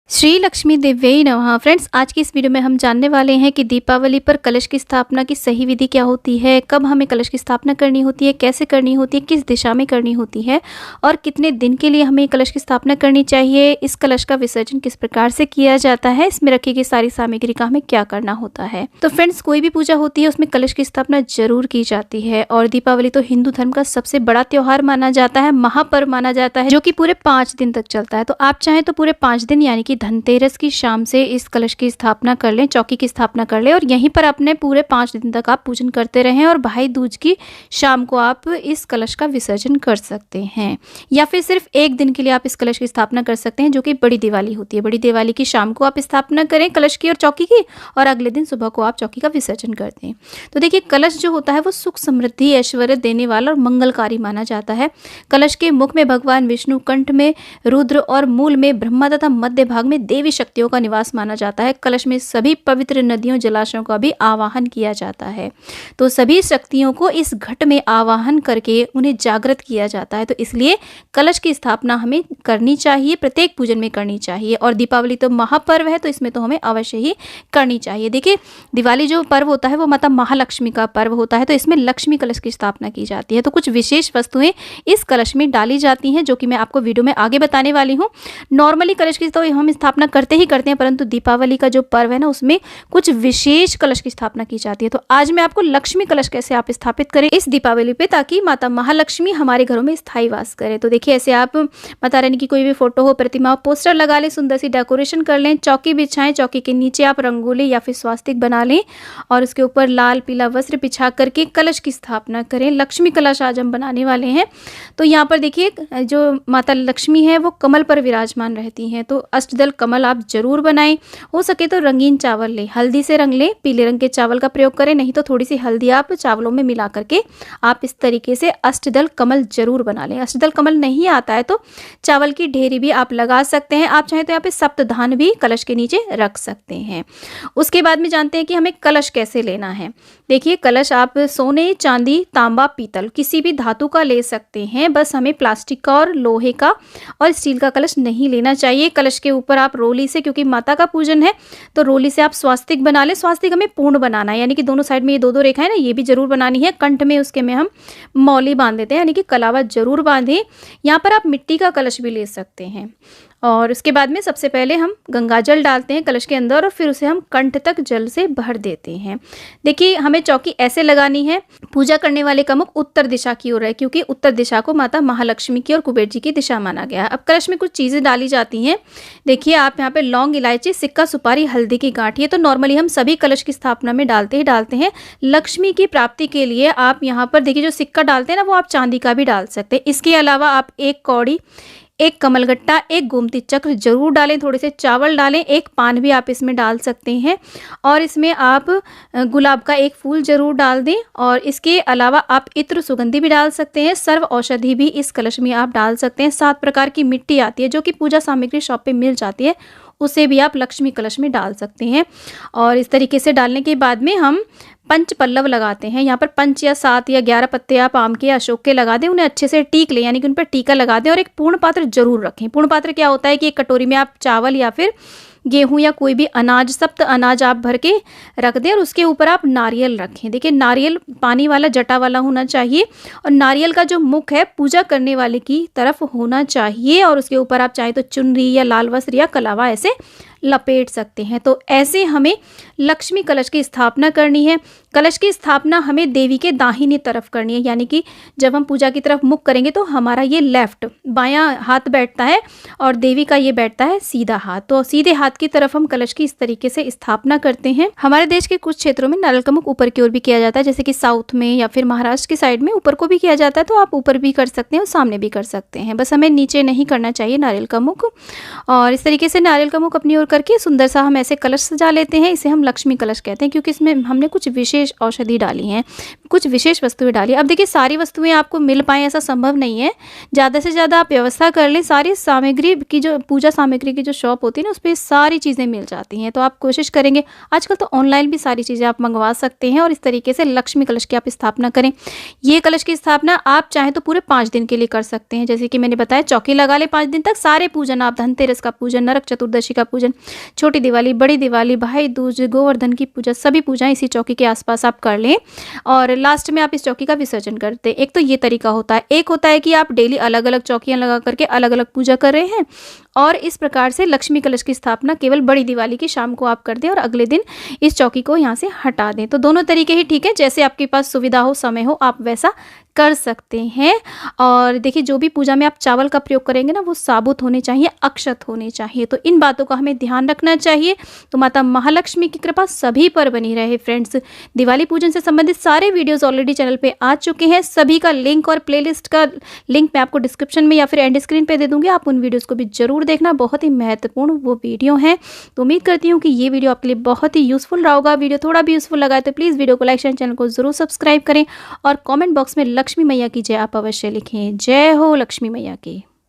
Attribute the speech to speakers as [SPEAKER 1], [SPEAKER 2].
[SPEAKER 1] श्री लक्ष्मी देव्यै नमः। फ्रेंड्स, आज की इस वीडियो में हम जानने वाले हैं कि दीपावली पर कलश की स्थापना की सही विधि क्या होती है, कब हमें कलश की स्थापना करनी होती है, कैसे करनी होती है, किस दिशा में करनी होती है और कितने दिन के लिए हमें कलश की स्थापना करनी चाहिए, इस कलश का विसर्जन किस प्रकार से किया जाता है, इसमें रखी गई सारी सामग्री का हमें क्या करना होता है। तो फ्रेंड्स, कोई भी पूजा होती है उसमें कलश की स्थापना जरूर की जाती है और दीपावली तो हिंदू धर्म का सबसे बड़ा त्योहार माना जाता है, महापर्व माना जाता है, जो कि पूरे 5 दिन तक चलता है। तो आप चाहें तो पूरे 5 दिन यानी कि धनतेरस की शाम से इस कलश की स्थापना कर लें, चौकी की स्थापना कर लें और यहीं पर अपने पूरे 5 दिन तक आप पूजन करते रहें और भाई दूज की शाम को आप इस कलश का विसर्जन कर सकते हैं। या फिर सिर्फ एक दिन के लिए आप इस कलश की स्थापना कर सकते हैं, जो कि बड़ी दिवाली होती है। बड़ी दिवाली की शाम को आप स्थापना करें कलश की और चौकी की और अगले दिन सुबह को आप चौकी का विसर्जन कर दें। तो देखिए, कलश जो होता है वो सुख समृद्धि ऐश्वर्य देने वाला और मंगलकारी माना जाता है। कलश के मुख में भगवान विष्णु, कंठ में रुद्र और मूल में ब्रह्मा तथा मध्य भाग में देवी शक्तियों का निवास माना जाता है। कलश में सभी पवित्र नदियों जलाशयों का भी आवाहन किया जाता है। तो सभी शक्तियों को इस घट में आवाहन करके उन्हें जागृत किया जाता है। तो इसलिए कलश की स्थापना हमें करनी चाहिए, प्रत्येक पूजन में करनी चाहिए। और दीपावली तो महापर्व है, तो इसमें तो हमें अवश्य ही करनी चाहिए। देखिए, दिवाली जो पर्व होता है वो माता महालक्ष्मी का पर्व होता है, तो इसमें लक्ष्मी कलश की स्थापना की जाती है। तो कुछ विशेष वस्तुएं इस कलश में डाली जाती हैं, जो कि मैं आपको वीडियो में आगे बताने वाली हूँ। नॉर्मली कलश की तो हम स्थापना करते ही करते हैं, परंतु दीपावली का जो पर्व है ना, उसमें कुछ विशेष कलश की स्थापना की जाती है। तो आज मैं आपको लक्ष्मी कलश कैसे आप स्थापित करें इस दीपावली पे, ताकि माता महालक्ष्मी हमारे घरों में स्थायी वास करे। तो देखिए, ऐसे आप माता रानी की कोई भी फोटो हो, प्रतिमा हो, पोस्टर लगा लें, सुंदर सी डेकोरेशन कर लें, चौकी बिछाएं, चौकी के नीचे आप रंगोली या फिर स्वास्तिक बना लें और उसके ऊपर लाल पीला वस्त्र बिछा करके कलश की स्थापना करें। लक्ष्मी कलश आज हम बनाने वाले हैं। तो यहाँ पर देखिए, जो माता लक्ष्मी है वो कमल पर विराजमान रहती हैं। तो अष्टदल कमल आप जरूर बनाएं। हो सके तो रंगीन चावल लें, हल्दी से रंग लें, पीले रंग के चावल का प्रयोग करें, नहीं तो थोड़ी सी हल्दी आप चावलों में मिला करके आप इस तरीके से अष्टदल कमल जरूर बना लें। अष्टदल कमल नहीं आता है तो चावल की ढेरी भी आप लगा सकते हैं। आप चाहें तो यहाँ पे सप्तधान भी कलश के नीचे रख सकते हैं। उसके बाद में जानते हैं कि हमें कलश कैसे लेना है। देखिए, कलश आप सोने, चांदी, तांबा, पीतल किसी भी धातु का ले सकते हैं, बस हमें प्लास्टिक का और लोहे का और स्टील का कलश नहीं लेना चाहिए। कलश के ऊपर आप रोली से, क्योंकि माता का पूजन है तो रोली से आप स्वास्तिक बना लें। स्वास्तिक हमें पूर्ण बनाना है, यानी कि दोनों साइड में ये दो रेखा है ना, ये भी जरूर बनानी है। कंठ में उसके में हम मौली बांध देते हैं, यानी कि कलावा जरूर बांधें। यहाँ पर आप मिट्टी का कलश भी ले सकते हैं। और उसके बाद में सबसे पहले हम गंगा जल डालते हैं कलश के अंदर और फिर उसे हम कंठ तक जल से भर देते हैं। देखिए, हमें चौकी ऐसे लगानी है। पूजा करने वाले का मुख उत्तर दिशा की ओर है, क्योंकि उत्तर दिशा को माता महालक्ष्मी की और कुबेर जी की दिशा माना गया है। अब कलश में कुछ चीज़ें डाली जाती हैं। देखिए, आप यहाँ पे लौंग, इलायची, सिक्का, सुपारी, हल्दी की गांठ, ये तो नॉर्मली हम सभी कलश की स्थापना में डालते हैं। लक्ष्मी की प्राप्ति के लिए आप यहाँ पर देखिए, जो सिक्का डालते हैं ना, वो आप चांदी का भी डाल सकते हैं। इसके अलावा आप एक कौड़ी, एक कमलगट्टा, एक गोमती चक्र जरूर डालें, थोड़े से चावल डालें, एक पान भी आप इसमें डाल सकते हैं और इसमें आप गुलाब का एक फूल जरूर डाल दें। और इसके अलावा आप इत्र, सुगंधी भी डाल सकते हैं। सर्व औषधि भी इस कलश में आप डाल सकते हैं। 7 प्रकार की मिट्टी आती है, जो कि पूजा सामग्री शॉप पे मिल जाती है, उसे भी आप लक्ष्मी कलश में डाल सकते हैं। और इस तरीके से डालने के बाद में हम पंच पल्लव लगाते हैं। यहाँ पर 5 या 7 या 11 पत्ते आप आम के, अशोक के लगा दें, उन्हें अच्छे से टीक लें, यानी कि उन पर टीका लगा दें। और एक पूर्ण पात्र जरूर रखें। पूर्ण पात्र क्या होता है कि एक कटोरी में आप चावल या फिर गेहूं या कोई भी अनाज, सप्त अनाज आप भर के रख दें और उसके ऊपर आप नारियल रखें। देखिए, नारियल पानी वाला, जटा वाला होना चाहिए और नारियल का जो मुख है पूजा करने वाले की तरफ होना चाहिए। और उसके ऊपर आप चाहे तो चुनरी या लाल वस्त्र या कलावा ऐसे लपेट सकते हैं। तो ऐसे हमें लक्ष्मी कलश की स्थापना करनी है। कलश की स्थापना हमें देवी के दाहिनी तरफ करनी है, यानी कि जब हम पूजा की तरफ मुख करेंगे तो हमारा ये लेफ्ट बायां हाथ बैठता है और देवी का ये बैठता है सीधा हाथ। तो सीधे हाथ की तरफ हम कलश की इस तरीके से स्थापना करते हैं। हमारे देश के कुछ क्षेत्रों में नारियल का मुख ऊपर की ओर भी किया जाता है, जैसे कि साउथ में या फिर महाराष्ट्र की साइड में ऊपर को भी किया जाता है। तो आप ऊपर भी कर सकते हैं और सामने भी कर सकते हैं, बस हमें नीचे नहीं करना चाहिए नारियल का मुख। और इस तरीके से नारियल का मुख अपनी ओर करके सुंदर सा हम ऐसे कलश सजा लेते हैं। इसे हम लक्ष्मी कलश कहते हैं, क्योंकि इसमें हमने कुछ विशेष औषधि डाली हैं, कुछ विशेष वस्तुएं डाली। अब देखिए सारी वस्तुएं आपको मिल पाएँ ऐसा संभव नहीं है, ज़्यादा से ज़्यादा आप व्यवस्था कर लें। सारी सामग्री की जो पूजा सामग्री की जो शॉप होती है ना, उस पर सारी चीज़ें मिल जाती हैं। तो आप कोशिश करेंगे, आजकल तो ऑनलाइन भी सारी चीज़ें आप मंगवा सकते हैं और इस तरीके से लक्ष्मी कलश की आप स्थापना करें। ये कलश की स्थापना आप चाहें तो पूरे 5 दिन के लिए कर सकते हैं। जैसे कि मैंने बताया, चौकी लगा ले 5 दिन तक, सारे पूजन आप, धनतेरस का पूजन, नरक चतुर्दशी का पूजन, छोटी दिवाली, बड़ी दिवाली, भाई दूज, गोवर्धन की पूजा, सभी पूजाएं इसी चौकी के आसपास आप कर लें और लास्ट में आप इस चौकी का विसर्जन करते हैं। एक तो ये तरीका होता है। एक होता है कि आप डेली अलग अलग चौकियां लगा करके अलग अलग पूजा कर रहे हैं और इस प्रकार से लक्ष्मी कलश की स्थापना केवल बड़ी दिवाली की शाम को आप कर दें और अगले दिन इस चौकी को यहाँ से हटा दें। तो दोनों तरीके ही ठीक है, जैसे आपके पास सुविधा हो, समय हो, आप वैसा कर सकते हैं। और देखिए, जो भी पूजा में आप चावल का प्रयोग करेंगे ना, वो साबुत होने चाहिए, अक्षत होने चाहिए। तो इन बातों का हमें ध्यान रखना चाहिए। तो माता महालक्ष्मी की कृपा सभी पर बनी रहे। फ्रेंड्स, दिवाली पूजन से संबंधित सारे वीडियोस ऑलरेडी चैनल पे आ चुके हैं। सभी का लिंक और प्लेलिस्ट का लिंक मैं आपको डिस्क्रिप्शन में या फिर एंड स्क्रीन पे दे दूंगी। आप उन वीडियोस को भी जरूर देखना, बहुत ही महत्वपूर्ण वो वीडियो है। तो उम्मीद करती हूँ कि ये वीडियो आपके लिए बहुत ही यूजफुल रहा होगा। वीडियो थोड़ा भी यूजफुल लगा है तो प्लीज़ वीडियो को लाइक शेयर, चैनल को जरूर सब्सक्राइब करें और कॉमेंट बॉक्स में लक्ष्मी मैया की जय आप अवश्य लिखें। जय हो लक्ष्मी मैया की।